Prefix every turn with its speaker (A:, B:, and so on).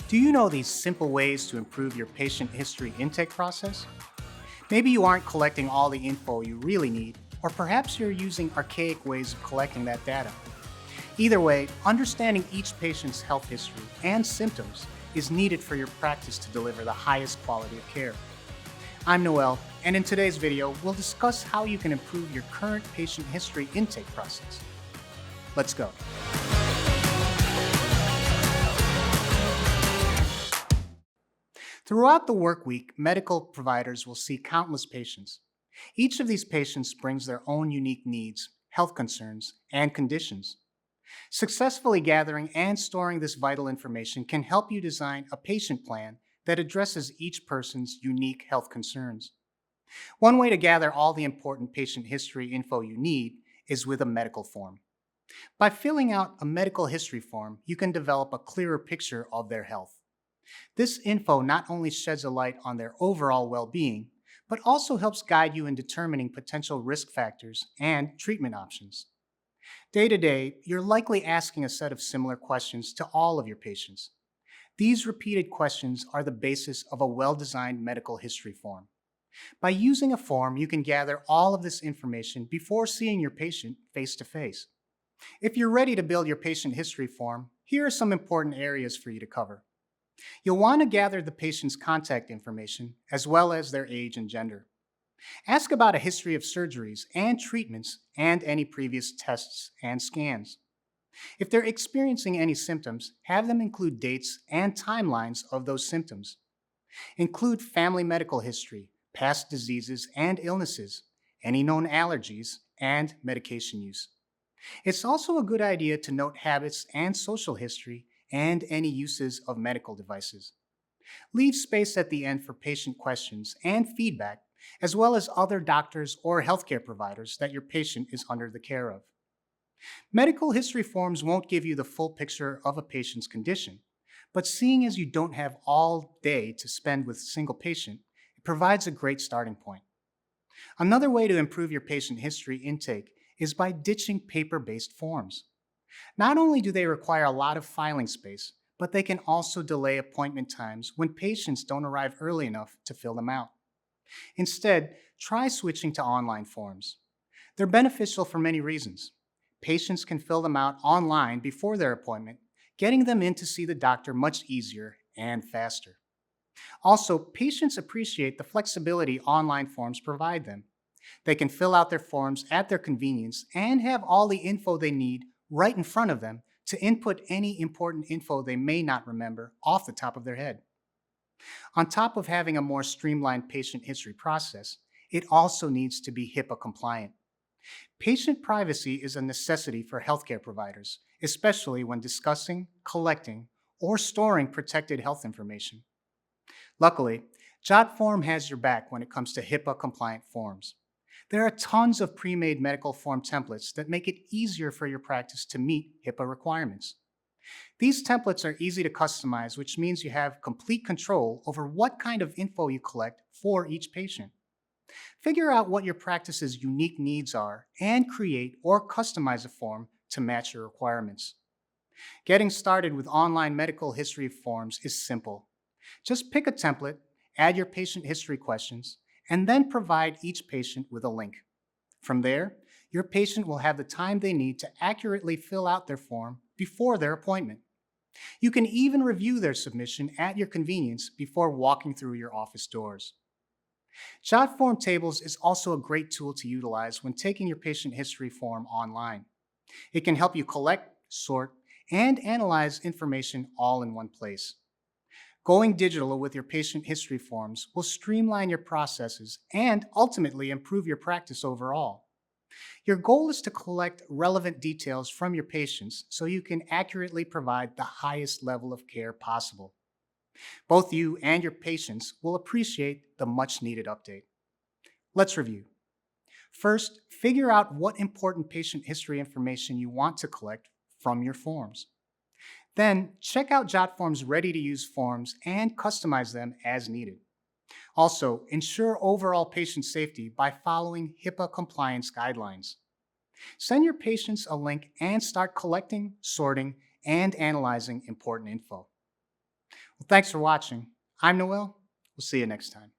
A: Do you know these simple ways to improve your patient history intake process? Maybe you aren't collecting all the info you really need, or perhaps you're using archaic ways of collecting that data. Either way, understanding each patient's health history and symptoms is needed for your practice to deliver the highest quality of care. I'm Noel, and in today's video, we'll discuss how you can improve your current patient history intake process. Let's go. Throughout the work week, medical providers will see countless patients. Each of these patients brings their own unique needs, health concerns, and conditions. Successfully gathering and storing this vital information can help you design a patient plan that addresses each person's unique health concerns. One way to gather all the important patient history info you need is with a medical form. By filling out a medical history form, you can develop a clearer picture of their health. This info not only sheds a light on their overall well-being, but also helps guide you in determining potential risk factors and treatment options. Day to day, you're likely asking a set of similar questions to all of your patients. These repeated questions are the basis of a well-designed medical history form. By using a form, you can gather all of this information before seeing your patient face-to-face. If you're ready to build your patient history form, here are some important areas for you to cover. You'll want to gather the patient's contact information as well as their age and gender. Ask about a history of surgeries and treatments and any previous tests and scans. If they're experiencing any symptoms, have them include dates and timelines of those symptoms. Include family medical history, past diseases and illnesses, any known allergies, and medication use. It's also a good idea to note habits and social history and any uses of medical devices. Leave space at the end for patient questions and feedback, as well as other doctors or healthcare providers that your patient is under the care of. Medical history forms won't give you the full picture of a patient's condition, but seeing as you don't have all day to spend with a single patient, it provides a great starting point. Another way to improve your patient history intake is by ditching paper-based forms. Not only do they require a lot of filing space, but they can also delay appointment times when patients don't arrive early enough to fill them out. Instead, try switching to online forms. They're beneficial for many reasons. Patients can fill them out online before their appointment, getting them in to see the doctor much easier and faster. Also, patients appreciate the flexibility online forms provide them. They can fill out their forms at their convenience and have all the info they need right in front of them to input any important info they may not remember off the top of their head. On top of having a more streamlined patient history process, it also needs to be HIPAA compliant. Patient privacy is a necessity for healthcare providers, especially when discussing, collecting, or storing protected health information. Luckily, Jotform has your back when it comes to HIPAA compliant forms. There are tons of pre-made medical form templates that make it easier for your practice to meet HIPAA requirements. These templates are easy to customize, which means you have complete control over what kind of info you collect for each patient. Figure out what your practice's unique needs are and create or customize a form to match your requirements. Getting started with online medical history forms is simple. Just pick a template, add your patient history questions, and then provide each patient with a link. From there, your patient will have the time they need to accurately fill out their form before their appointment. You can even review their submission at your convenience before walking through your office doors. Jotform Tables is also a great tool to utilize when taking your patient history form online. It can help you collect, sort, and analyze information all in one place. Going digital with your patient history forms will streamline your processes and ultimately improve your practice overall. Your goal is to collect relevant details from your patients so you can accurately provide the highest level of care possible. Both you and your patients will appreciate the much-needed update. Let's review. First, figure out what important patient history information you want to collect from your forms. Then, check out Jotform's ready-to-use forms and customize them as needed. Also, ensure overall patient safety by following HIPAA compliance guidelines. Send your patients a link and start collecting, sorting, and analyzing important info. Well, thanks for watching. I'm Noel. We'll see you next time.